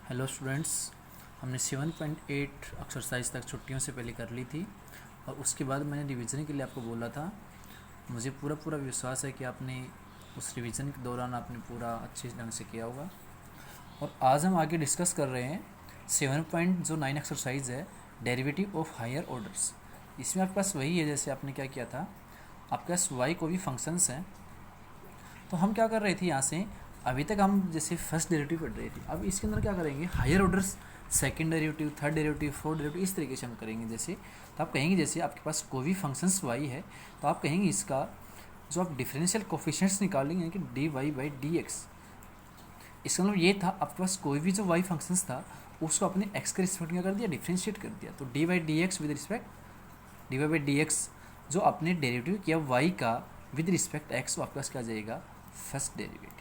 Hello students, हमने 7.8 exercise तक छुट्टियों से पहले कर ली थी और उसके बाद मैंने रिवीजन के लिए आपको बोला था। मुझे पूरा विश्वास है कि आपने उस रिवीजन के दौरान आपने पूरा अच्छे ढंग से किया होगा। और आज हम आगे डिस्कस कर रहे हैं 7.9 एक्सरसाइज है, डेरिवेटिव ऑफ हायर ऑर्डर्स। इसमें आपके पास वही है जैसे आपने क्या किया था, आपके पास वाई को भी फंक्शंस हैं। तो हम क्या कर रहे थे यहाँ से, अभी तक हम जैसे फर्स्ट डेरिवेटिव पढ़ रहे थे, अब इसके अंदर क्या करेंगे, higher orders, second derivative, third derivative, fourth derivative, इस तरीके से हम करेंगे। जैसे तो आप कहेंगे जैसे आपके पास कोई भी फंक्शंस y है तो आप कहेंगे इसका जो आप डिफरेंशियल कोफिशिएंट्स निकालेंगे यानी कि D Y by D X. इसका मतलब ये था आपके पास कोई भी जो y फंक्शंस था उसको आपने x के रिस्पेक्ट में कर दिया, डिफरेंशिएट कर दिया। तो D by D X with respect D Y by D X जो आपने डेरिवेटिव किया y का विद रिस्पेक्ट x, वो आपके पास क्या जाएगा, फर्स्ट डेरिवेटिव।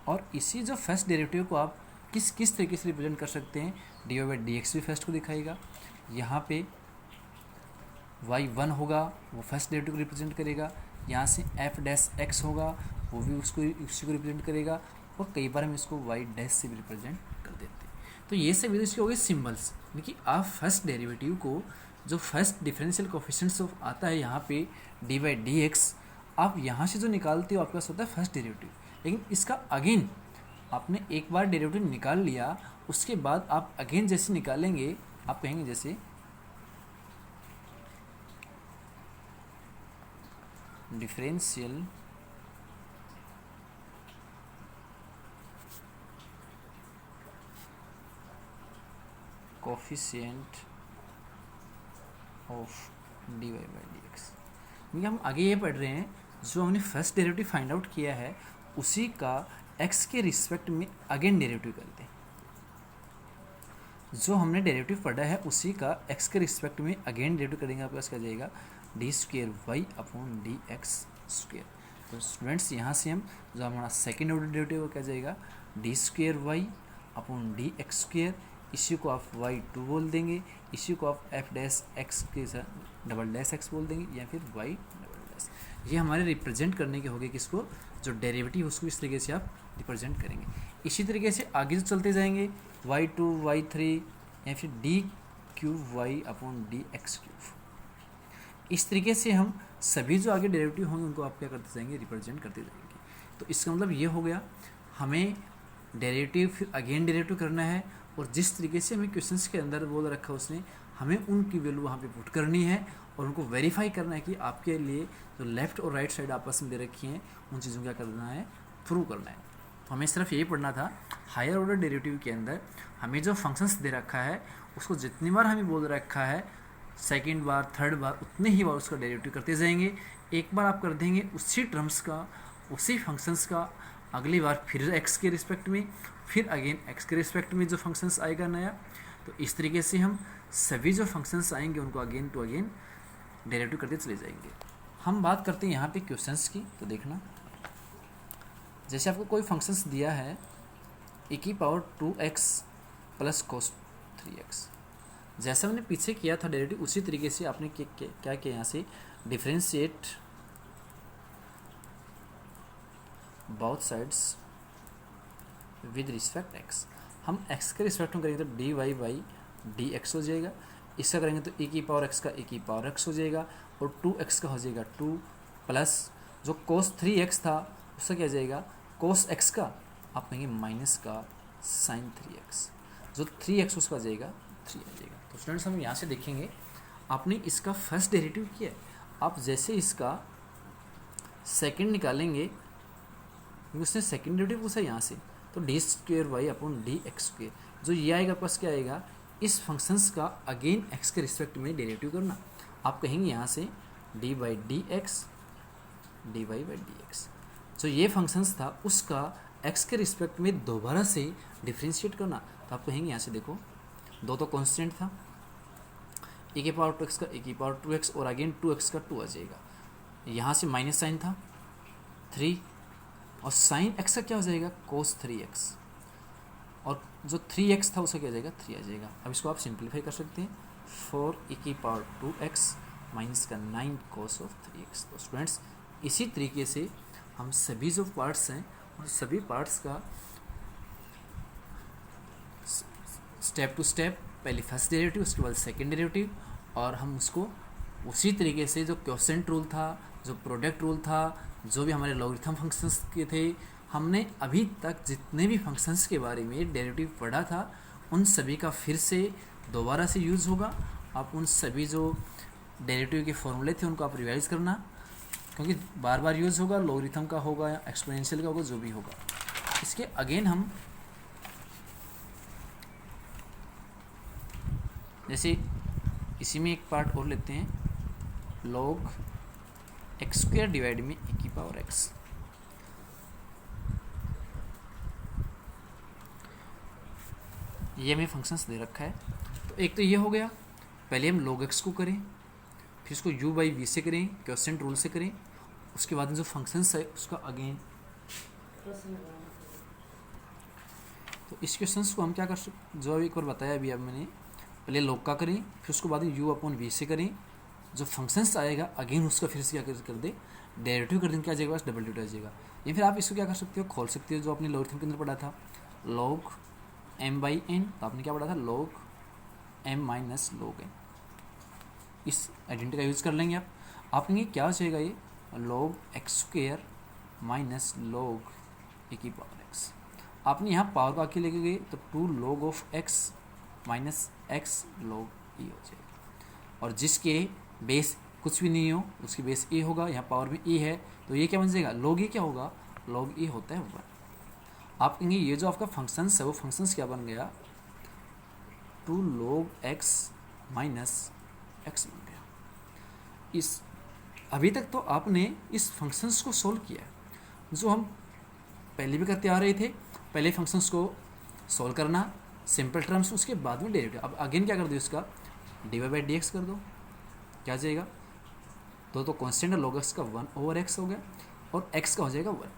और इसी जो फर्स्ट डेरिवेटिव को आप किस किस तरीके से रिप्रेजेंट कर सकते हैं, D Y by D X भी फर्स्ट को दिखाएगा, यहाँ पे y1 होगा वो फर्स्ट डेरिवेटिव को रिप्रेजेंट करेगा, यहाँ से f डैश x होगा वो भी उसी को रिप्रेजेंट करेगा, और कई बार हम इसको y डैश से भी रिप्रेजेंट कर देते हैं। तो ये सब इसके हो गए सिम्बल्स, यानी आप फर्स्ट डेरिवेटिव को जो फर्स्ट डिफरेंशियल कोफिशिएंट्स ऑफ आता है यहाँ पे डी बाई डी एक्स, आप यहाँ से जो निकालते हो आपके पास होता है फर्स्ट डेरिवेटिव। लेकिन इसका अगेन आपने एक बार डेरिवेटिव निकाल लिया, उसके बाद आप अगेन जैसे निकालेंगे आप कहेंगे जैसे differential coefficient of D Y by D X. हम आगे ये पढ़ रहे हैं जो हमने फर्स्ट डेरिवेटिव फाइंड आउट किया है उसी का x के रिस्पेक्ट में अगेन डेरिवेटिव करते हैं। जो हमने डेरिवेटिव पढ़ा है उसी का x के रिस्पेक्ट में अगेन डेरिवेटिव करेंगे, आपके पास क्या जाएगा, D square Y upon D x square. तो स्टूडेंट्स यहाँ से हम जो हमारा सेकेंड ऑर्डर डेरिवेटिव वो क्या जाएगा, D square Y upon D x square, इसी को आप y2 बोल देंगे, इसी को आप f डैश एक्स के साथ डबल डैश एक्स बोल देंगे, या फिर y डबल डैश। ये हमारे रिप्रेजेंट करने के हो गए किसको, जो डेरिवेटिव उसको इस तरीके से आप रिप्रेजेंट करेंगे। इसी तरीके से आगे जो चलते जाएंगे y2 y3 या फिर D cube Y upon D X cube. इस तरीके से हम सभी जो आगे डेरिवेटिव होंगे उनको आप क्या करते जाएंगे, रिप्रेजेंट करते जाएंगे। तो इसका मतलब ये हो गया, हमें डेरिवेटिव फिर अगेन डेरिवेटिव करना है, और जिस तरीके से हमें क्वेश्चंस के अंदर बोल रखा उसने, हमें उनकी वैल्यू वहाँ पे पुट करनी है और उनको वेरीफाई करना है कि आपके लिए जो लेफ़्ट और राइट साइड आपस में दे रखी हैं उन चीज़ों क्या करना है, प्रूव करना है। तो हमें सिर्फ यही पढ़ना था, हायर ऑर्डर डेरिवेटिव के अंदर हमें जो फंक्शंस दे रखा है उसको जितनी बार हमें बोल रखा है, सेकेंड बार थर्ड बार उतने ही बार उसका डेरिवेटिव करते जाएंगे। एक बार आप कर देंगे उसी टर्म्स का, उसी फंक्शंस का, अगली बार फिर x के रिस्पेक्ट में, फिर अगेन x के रिस्पेक्ट में जो फंक्शंस आएगा नया। तो इस तरीके से हम सभी जो फंक्शंस आएंगे उनको अगेन टू अगेन डेरिवेटिव करते चले जाएंगे। हम बात करते हैं यहाँ पे क्वेश्चंस की। तो देखना, जैसे आपको कोई फंक्शंस दिया है e की power 2x plus cos 3x, जैसा हमने पीछे किया था डेरिवेटिव उसी तरीके से आपने क्या किया, यहाँ से differentiate both sides with respect x। हम x के रिस्पेक्ट में करेंगे तो D Y by D X हो जाएगा, इसका करेंगे तो e की पावर x का e की पावर x हो जाएगा, और 2x का हो जाएगा 2 प्लस जो cos 3x था उसका क्या जाएगा, cos x का आप कहेंगे माइनस का sin 3x, जो 3x उसका जाएगा 3 आ जाएगा। तो स्टूडेंट्स हम यहाँ से देखेंगे, आपने इसका फर्स्ट डेरिवेटिव किया है, आप जैसे इसका सेकंड निकालेंगे, उसने सेकंड डेरिवेटिव पूछा यहाँ से, तो D square Y upon D x square, जो ये आएगा पास क्या आएगा, इस फंक्शंस का अगेन x के रिस्पेक्ट में डेरिवेटिव करना। आप कहेंगे यहाँ से D by D X D Y by D X, जो ये फंक्शंस था उसका x के रिस्पेक्ट में दोबारा से डिफ्रेंशिएट करना। तो आप कहेंगे यहाँ से देखो, दो तो कॉन्स्टेंट था, e की पावर 2x का e की पावर 2x, और अगेन 2x का 2 आ जाएगा, यहाँ से माइनस साइन था 3, और साइन x का क्या हो जाएगा, cos 3x, और जो 3x था उसका क्या जाएगा, 3 आ जाएगा। अब इसको आप सिंप्लीफाई कर सकते हैं, 4 e की पावर 2x माइनस का 9 cos ऑफ 3x। तो स्टूडेंट्स इसी तरीके से हम सभी जो पार्ट्स हैं उन सभी पार्ट्स का स्टेप टू स्टेप, पहले फर्स्ट डेरिवेटिव, उसके बाद सेकंड डेरिवेटिव, और हम उसको उसी तरीके से जो क्वोशेंट रूल था, जो प्रोडक्ट रूल था, जो भी हमारे लॉगरिथम फंक्शंस के थे, हमने अभी तक जितने भी फंक्शंस के बारे में डेरिवेटिव पढ़ा था उन सभी का फिर से दोबारा से यूज़ होगा। आप उन सभी जो डेरिवेटिव के फॉर्मूले थे उनको आप रिवाइज करना, क्योंकि बार बार यूज़ होगा, लॉगरिथम का होगा या एक्सपोनेंशियल का होगा, जो भी होगा। इसके अगेन हम जैसे इसी में एक पार्ट और लेते हैं, log एक्स स्क्वायर डिवाइड में e की पावर x। ये हमें फंक्शंस दे रखा है, तो एक तो ये हो गया, पहले हम log x को करें, फिर इसको u बाई वी से करें, क्वोशेंट रूल से करें, उसके बाद जो फंक्शंस है उसका अगेन। तो इस क्वेश्चंस को हम क्या कर सकते, जो एक बार बताया अभी अब मैंने, पहले log का करें, फिर उसके बाद u अपॉन वी से करें, जो फंक्शंस आएगा अगेन उसका फिर से क्या कर दे, डेरिवेटिव कर दें, क्या आ जाएगा, बस डबल डेरिवेटिव आ जाएगा। या फिर आप इसको क्या कर सकते हो, खोल सकते हो, जो आपने लॉगरिथम के अंदर पढ़ा था, log m बाई एन, तो आपने क्या पढ़ा था, log m minus log n। इस आइडेंटिटी का यूज़ कर लेंगे आप कहेंगे क्या हो जाएगा ये, log x square minus log ए की पावर x। आपने यहाँ पावर को आके लेके गए तो 2 log of x minus x log e हो जाएगा, और जिसके बेस कुछ भी नहीं हो उसकी बेस ए होगा, यहाँ पावर में ए है, तो ये क्या बन जाएगा, log ए क्या होगा, log ए होता है 1। आप कहेंगे ये जो आपका फंक्शंस है वो फंक्शंस क्या बन गया, 2 log x माइनस x बन गया। इस अभी तक तो आपने इस फंक्शंस को सोल्व किया है, जो हम पहले भी करते आ रहे थे, पहले फंक्शंस को सोल्व करना सिंपल टर्म्स, उसके बाद में डेरिवेटिव। अब अगेन क्या कर दो, इसका D Y by D X कर दो, क्या आ जाएगा, तो कांस्टेंट है, log x का 1 ओवर x हो गया, और x का हो जाएगा 1।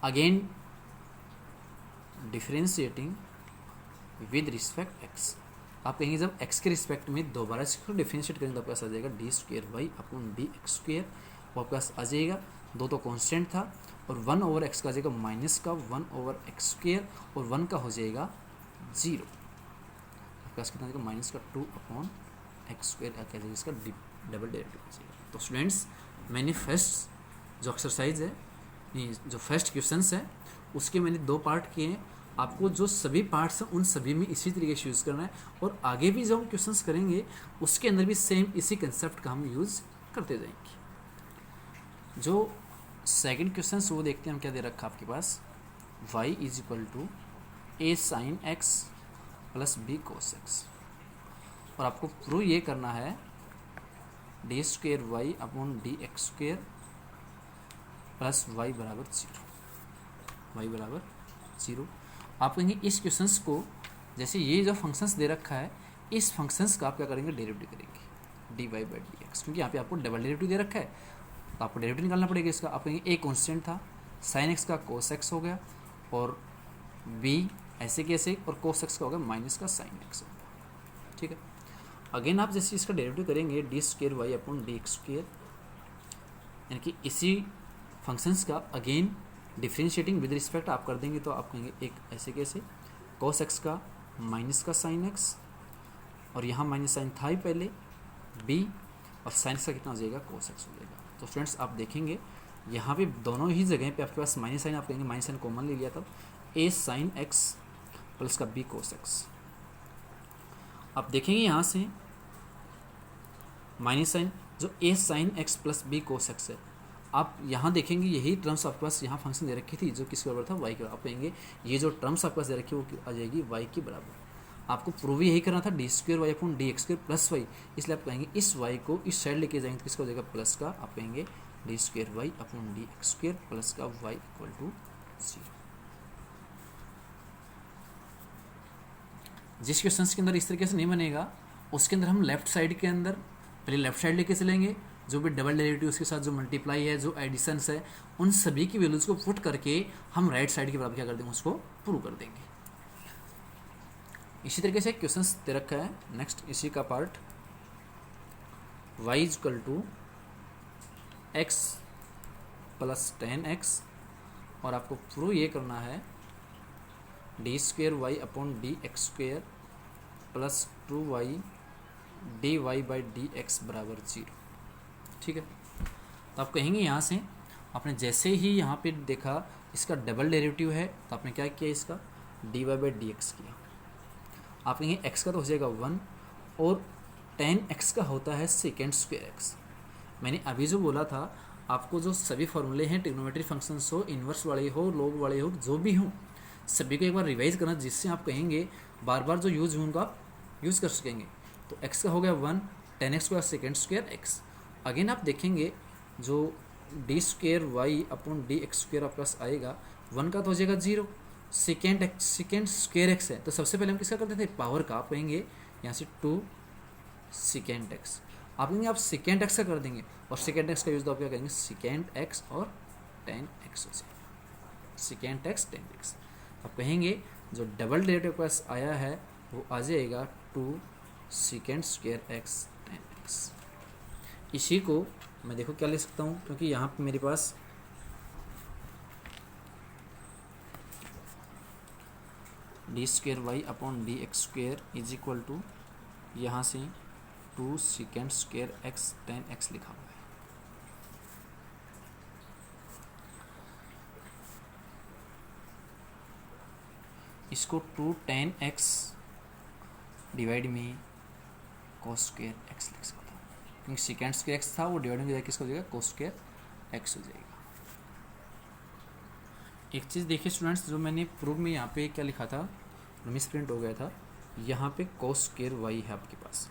Again differentiating with respect x, आप कहेंगे जब x के रिस्पेक्ट में दोबारा इसको डिफरेंशिएट करेंगे तो आपके पास आ जाएगा D square Y upon D x square, वो आपके पास आ जाएगा, तो कांस्टेंट था, और 1 ओवर x का आ जाएगा माइनस का 1 ओवर एक्स स्क्वेयर, और 1 का हो जाएगा 0, आपके पास कितना आ जाएगा, माइनस का 2 अपॉन एक्स स्क्वेयर, क्या जाएगा, इसका डबल डेरिवेटिव हो जाएगा। तो स्टूडेंट्स, मैंने फर्स्ट जो एक्सरसाइज है, नहीं जो फर्स्ट क्वेश्चंस है उसके मैंने 2 पार्ट किए हैं, आपको जो सभी पार्ट्स हैं उन सभी में इसी तरीके से यूज़ करना है, और आगे भी जो हम क्वेश्चंस करेंगे उसके अंदर भी सेम इसी कंसेप्ट का हम यूज़ करते जाएंगे। जो सेकंड क्वेश्चन वो देखते हैं हम, क्या दे रखा आपके पास, y is equal to A sine X plus B cos X, और आपको प्रूव ये करना है D square Y upon D x square plus Y बराबर 0, वाई बराबर 0। आप कहेंगे इस क्वेश्चंस को, जैसे ये जो फंक्शंस दे रखा है, इस फंक्शंस का आप क्या करेंगे, डेरिवेटिव करेंगे, D Y by D X, क्योंकि यहाँ पे आपको डबल डेरिवेटिव दे रखा है, तो आपको डेरिवेटिव निकालना पड़ेगा इसका। आप कहेंगे ए कॉन्स्टेंट था, साइन एक्स का कोस एक्स हो गया, और बी ऐसे कैसे, और कोस एक्स का हो गया माइनस का साइन एक्स हो गया, ठीक है। अगेन आप जैसे इसका डेरिवेटिव करेंगे, D square Y upon D x square, यानी कि इसी फंक्शंस का अगेन डिफरेंशिएटिंग विद रिस्पेक्ट आप कर देंगे, तो आप कहेंगे एक ऐसे कैसे, कोस एक्स का माइनस का साइन एक्स, और यहाँ माइनस साइन था ही पहले, बी, और साइन एक्स का कितना हो जाएगा, कोस एक्स हो जाएगा। तो फ्रेंड्स आप देखेंगे यहाँ पे दोनों ही जगह पे आपके पास माइनस साइन, आप कहेंगे माइनस साइन कॉमन ले लिया, तब ए साइन एक्स प्लस का बी कोस एक्स। आप देखेंगे यहाँ से माइनस साइन, जो A sine X plus B cos X है, आप यहाँ देखेंगे यही टर्म्स आपके पास यहाँ फंक्शन दे रखी थी, जो किसके बराबर था, वाई के बराबर। आप कहेंगे ये जो टर्म्स आपके पास दे रखी है वो आ जाएगी वाई के बराबर। आपको प्रूव यही करना था, D square Y upon D x square plus Y, इसलिए आप कहेंगे इस वाई को इस साइड लेके जाएंगे तो किसका हो जाएगा, प्लस का, आप कहेंगे D square Y upon D x square plus का वाई इक्वल टू 0। जिस क्वेश्चन के अंदर इस तरीके से नहीं बनेगा, उसके अंदर हम लेफ्ट साइड के अंदर पहले लेफ्ट साइड लेके चलेंगे, जो भी डबल डेरिवेटिव उसके साथ जो मल्टीप्लाई है, जो एडिशंस है, उन सभी की वैल्यूज़ को पुट करके हम राइट साइड के बराबर क्या कर देंगे, उसको प्रूव कर देंगे। इसी तरीके से क्वेश्चंस दे रखा है, नेक्स्ट इसी का part, y is equal to x plus 10x, और आपको प्रूव ये करना है D square Y upon D x square plus 2y D Y by D X बराबर 0। ठीक है, तो आप कहेंगे यहाँ से आपने जैसे ही यहाँ पे देखा इसका डबल डेरिवेटिव है तो आपने क्या किया, इसका D Y by D X किया। आप कहेंगे x का तो हो जाएगा 1 और tan x का होता है सेकेंड स्क्वेयर x। मैंने अभी जो बोला था आपको, जो सभी फॉर्मूले हैं ट्रिग्नोमेट्री फंक्शंस हो, इन्वर्स वाले हो, लॉग वाले हो, जो भी हो सभी को एक बार रिवाइज करना, जिससे आप कहेंगे बार बार जो यूज होंगे आप यूज़ कर सकेंगे। तो x का हो गया 1, tan x का सेकेंड स्क्वेयर x। अगेन आप देखेंगे जो d square Y upon D x square आपके पास आएगा, 1 का तो हो जाएगा 0, सेकेंड स्क्वेयर एक्स है तो सबसे पहले हम किसका करते थे, पावर का। आप कहेंगे यहाँ से 2 सेकेंड एक्स, आप कहेंगे आप सेकेंड एक्स का कर देंगे और सेकेंड एक्स का यूज़ तो आप क्या करेंगे, सेकेंड एक्स और टेन एक्स हो जाएगा, सेकेंड एक्स टेन एक्स। आप कहेंगे जो डबल डेरिवेटिव के पास आया है वो आ जाएगा 2 second square X ten x. इसी को मैं देखो क्या ले सकता हूँ, क्योंकि यहाँ पे मेरे पास D square Y upon D x square is equal to यहाँ से 2 second square X ten X लिखा हुआ है। इसको 2 टेन एक्स डिवाइड में कोस स्क्वेयर एक्स लिख सकता हूँ, क्योंकि सेकेंड स्क्वेयर एक्स था वो डिवाइड में किसका हो जाएगा, कोस स्क्वेयर एक्स हो जाएगा। एक चीज़ देखिए स्टूडेंट्स, जो मैंने प्रूफ में यहाँ पे क्या लिखा था, मिस प्रिंट हो गया था। यहाँ पे कोस स्क्वेयर वाई है आपके पास,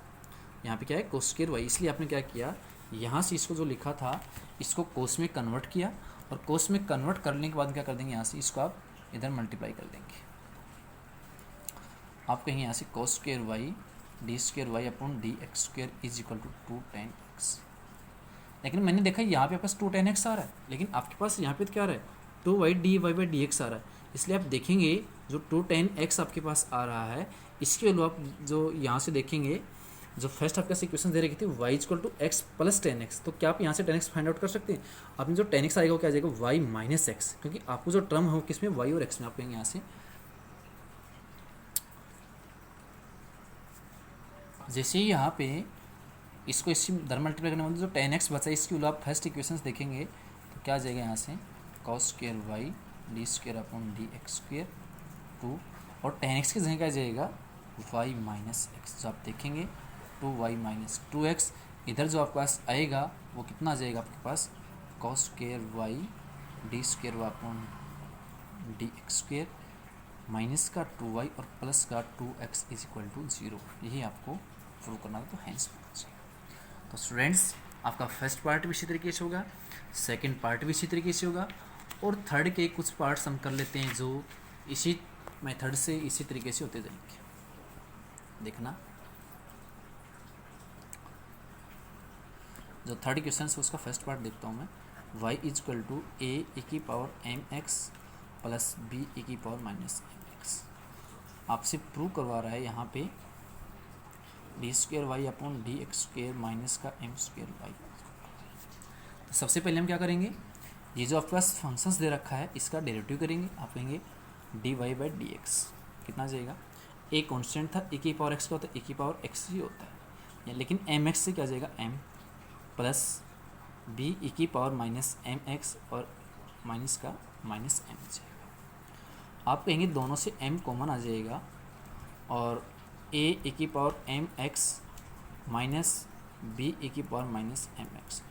यहाँ पे क्या है, कोस स्क्वेयर वाई। इसलिए आपने क्या किया, यहाँ से इसको जो लिखा था इसको कोस में कन्वर्ट किया और कोस में कन्वर्ट करने के बाद क्या कर देंगे, यहाँ से इसको आप इधर मल्टीप्लाई कर देंगे। आप कहेंगे यहाँ से cos square Y D square Y upon D x square is equal to 2 ten x. लेकिन मैंने देखा यहाँ पे आपके पास 2 टेन एक्स आ रहा है, लेकिन आपके पास यहाँ पे क्या आ रहा है, 2 Y D Y by D X आ रहा है। इसलिए आप देखेंगे जो 2 टेन एक्स आपके पास आ रहा है, इसके वैल्यू आप जो यहाँ से देखेंगे, जो फर्स्ट आपके पास इक्वेशन दे रखी थी y equal to x plus ten x, तो क्या आप यहाँ से टेन एक्स फाइंड आउट कर सकते हैं। आपने जो टेन एक्स आएगा वो क्या आ जाएगा, वाई माइनस एक्स, क्योंकि आपको जो टर्म हो किस में, वाई और एक्स में। आप कहेंगे यहाँ से जैसे ही यहाँ पे इसको इसी दर मल्टीप्लाई करने वाले जो टेन एक्स बचा है इसकी वैल्यू आप फर्स्ट इक्वेशन देखेंगे तो क्या आ जाएगा, यहाँ से cos square Y D square upon D x square 2 और टेन एक्स की जगह क्या जाएगा, वाई माइनस एक्स। जो आप देखेंगे 2 वाई माइनस 2 एक्स, इधर जो आपके पास आएगा वो कितना आ जाएगा आपके पास, cos square Y D square upon D x square minus का 2y और प्लस का 2x इज इक्वल टू 0। यही आपको प्रूव करना है, तो हैंस चाहिए। तो स्टूडेंट्स आपका फर्स्ट पार्ट भी इसी तरीके से होगा, सेकंड पार्ट भी इसी तरीके से होगा और थर्ड के कुछ पार्ट्स हम कर लेते हैं जो इसी मेथड से इसी तरीके से होते जाएंगे। देखना जो थर्ड क्वेश्चन है उसका फर्स्ट पार्ट देखता हूँ मैं। y is equal to a की power m x plus b की पावर माइनस एम एक्स। आपसे प्रूव करवा रहा है यहाँ पे d square Y upon D x square minus का एम स्क्वेयर वाई। तो सबसे पहले हम क्या करेंगे, ये जो आपके पास फंक्शंस दे रखा है इसका डेरिवेटिव करेंगे। आप कहेंगे d Y by D x कितना जाएगा, ए कॉन्स्टेंट था, ए की पावर एक्स का होता है, ए की पावर एक्स ही होता है, लेकिन एम एक्स से क्या जाएगा एम प्लस बी ई की पावर माइनस एम एक्स और माइनस का माइनस एम जाएगा। आप कहेंगे दोनों से m कॉमन आ जाएगा और ए की power m x minus b की पावर माइनस एम एक्स।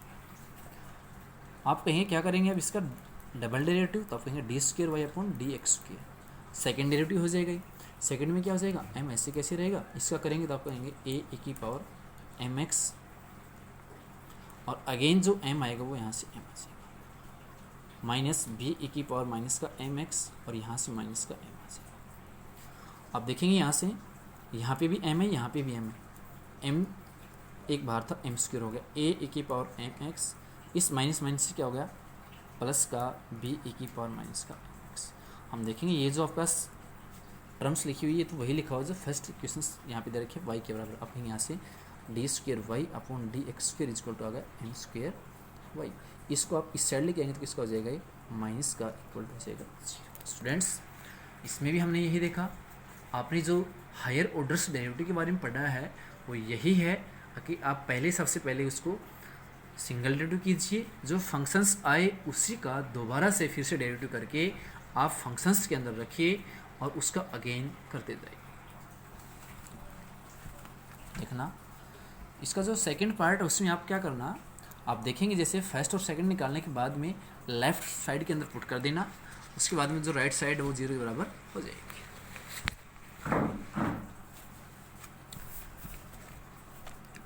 आप कहेंगे क्या करेंगे अब इसका डबल डेरिवेटिव, तो आप कहेंगे D square Y upon D x square, second derivative हो जाएगा। सेकेंड में क्या हो जाएगा, m ऐसे कैसे रहेगा, इसका करेंगे तो आप कहेंगे ए की पावर एम एक्स और अगेन जो m आएगा वो यहाँ से m आ जाएगा माइनस बी की पावर माइनस का एम एक्स और यहाँ से माइनस का एम आ जाएगा। आप देखेंगे यहाँ से यहाँ पे भी m है, यहाँ पे भी m है, m एक बाहर था m स्क्वायर हो गया, ए की पावर एम एक्स, इस माइनस माइनस से क्या हो गया प्लस का बी की पावर माइनस का एम एक्स। हम देखेंगे ये जो आपका टर्म्स लिखी हुई है तो वही लिखा हुआ जो फर्स्ट क्वेश्चन यहाँ पे दे रखे वाई के बराबर। आप यहाँ से D square Y upon D x square equal to आ गया एम स्क्वेयर वाई। इसको आप इस साइड लेके आएंगे तो किसका हो जाएगा, ये माइनस का इक्वल टू हो जाएगा। स्टूडेंट्स इसमें भी हमने यही देखा। आपने जो हायर ऑर्डर्स डेरिवेटिव के बारे में पढ़ा है वो यही है कि आप पहले सबसे पहले उसको सिंगल डेरिवेटिव कीजिए, जो फंक्शंस आए उसी का दोबारा से फिर से डेरिवेटिव करके आप फंक्शंस के अंदर रखिए और उसका अगेन करते जाइए। देखना इसका जो सेकंड पार्ट है उसमें आप क्या करना, आप देखेंगे जैसे फर्स्ट और सेकंड निकालने के बाद में लेफ़्ट साइड के अंदर पुट कर देना, उसके बाद में जो राइट साइड है वो 0 के बराबर हो जाएगी।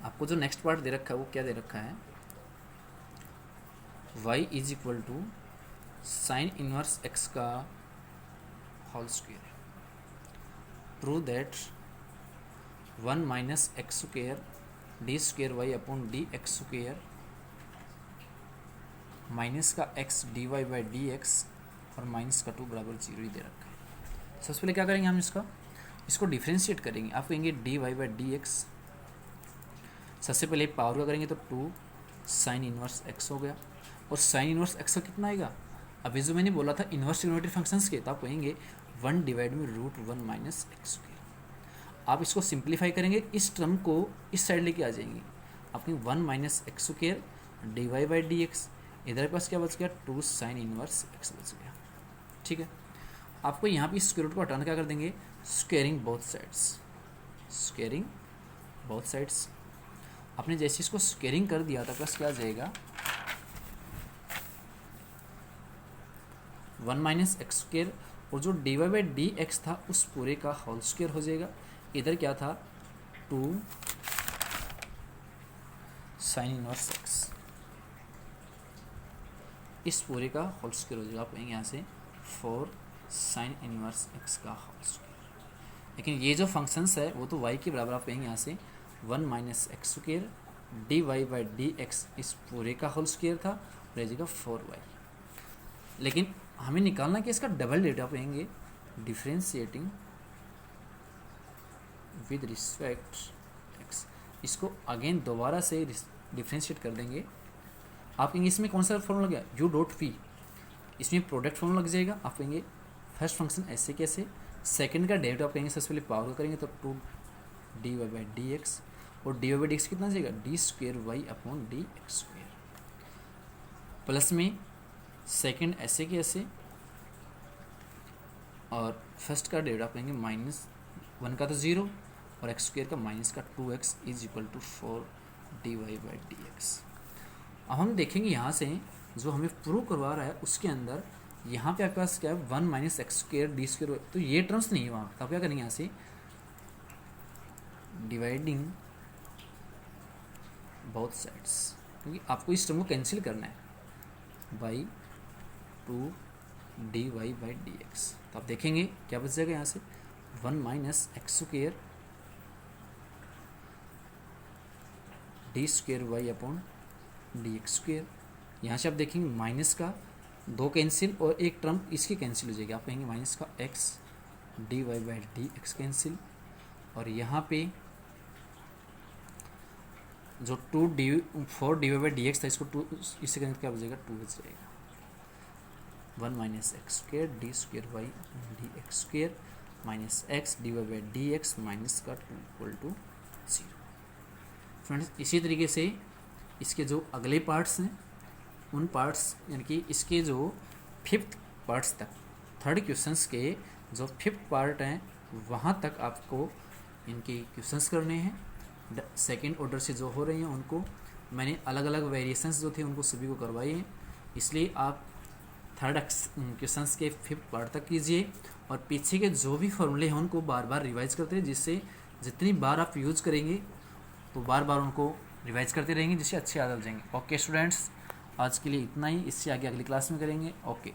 आपको जो नेक्स्ट पार्ट दे रखा है वो क्या दे रखा है, y is equal to sine inverse x का whole square, prove that 1 minus x square d square y upon D x square minus का x d Y by D x और माइनस का 2 बराबर 0 ही दे रखा है। सबसे पहले क्या करेंगे, हम इसको डिफ्रेंशिएट करेंगे। आप कहेंगे d Y by D x, सबसे पहले पावर का करेंगे तो 2 साइन इनवर्स x हो गया, और साइन इनवर्स x का कितना आएगा, अभी जो मैंने बोला था इनवर्स ट्रिग्नोमेट्रिक फंक्शंस के, तो आप कहेंगे 1 डिवाइड में √1 माइनस एक्स स्क्वायर। आप इसको सिंप्लीफाई करेंगे, इस टर्म को इस साइड लेके आ जाएंगे, आप कहेंगे 1 minus x square d Y by D x, इधर पास क्या बच गया 2 साइन इनवर्स x बच गया। ठीक है, आपको यहाँ पे स्क्वायर रूट को हटाना क्या कर देंगे, squaring both sides, squaring both sides. आपने जैसे इसको स्क्वेयरिंग कर दिया था प्लस क्या आ जाएगा 1 माइनस एक्स स्क्वेयर, और जो d Y by D x था उस पूरे का होल स्क्वेयर हो जाएगा। इधर क्या था 2 साइन इनवर्स एक्स, इस पूरे का होल स्क्वायर हो जाएगा। आप कहेंगे यहाँ से 4 साइन इनवर्स एक्स का होल स्क्वायर। लेकिन ये जो फंक्शंस है वो तो y के बराबर, आप कहेंगे यहाँ से 1 minus x square d Y by D x, इस पूरे का होल स्क्वायर था, और ये जगह 4y। लेकिन हमें निकालना कि इसका डबल डेरिवेटिव, आप कहेंगे डिफ्रेंशिएटिंग विद रिस्पेक्ट x, इसको अगेन दोबारा से डिफ्रेंशिएट कर देंगे। आप कहेंगे इसमें कौन सा फॉर्मूला गया, u डॉट पी, इसमें प्रोडक्ट फॉर्मूला लग जाएगा। आप कहेंगे फर्स्ट फंक्शन ऐसे कैसे, सेकंड का डेरिवेटिव आप कहेंगे सबसे पहले पावर का करेंगे तो 2 D Y by D x, और D Y by D x कितना जाएगा D square Y upon D x square, plus में सेकंड ऐसे के ऐसे, और फर्स्ट का डेरिवेटिव आप कहेंगे -1 का तो 0 और एक्स स्क्वेयर का माइनस का 2x is equal to 4 d Y by D x. अब हम देखेंगे यहाँ से जो हमें प्रूव करवा रहा है उसके अंदर यहाँ पे आपके पास क्या है 1 minus x square d square, तो ये टर्म्स नहीं है वहाँ पे। आप क्या करेंगे यहाँ से डिवाइडिंग बोथ साइड्स, क्योंकि आपको इस टर्म को कैंसिल करना है by 2 D Y by D x. तो आप देखेंगे क्या बच जाएगा यहाँ से 1 minus x square d square Y upon D x square. यहाँ से आप देखेंगे माइनस का 2 कैंसिल और एक टर्म इसकी कैंसिल हो जाएगी। आप कहेंगे माइनस का x d Y by D x cancel, और यहाँ पे जो 4 d Y by D x था इसको 2 इससे कैंसिल क्या बचेगा 2 बच जाएगा। 1 minus x square d square Y d x square minus x D Y by D x minus का 2 इक्वल टू 0। फ्रेंड्स इसी तरीके से इसके जो अगले पार्ट्स हैं उन पार्ट्स यानी कि इसके जो 5th पार्ट्स तक, 3rd क्वेश्चंस के जो 5th पार्ट हैं वहाँ तक आपको इनके क्वेश्चंस करने हैं। सेकंड ऑर्डर से जो हो रहे हैं उनको मैंने अलग अलग वेरिएशंस जो थे उनको सभी को करवाए हैं, इसलिए आप 3rd क्वेश्चंस के 5th पार्ट तक कीजिए, और पीछे के जो भी फॉर्मूले हैं उनको बार बार रिवाइज करते हैं, जिससे जितनी बार आप यूज़ करेंगे तो बार बार उनको रिवाइज करते रहेंगे, जिससे अच्छे याद आ जाएंगे। ओके स्टूडेंट्स, आज के लिए इतना ही, इससे आगे अगली क्लास में करेंगे। ओके।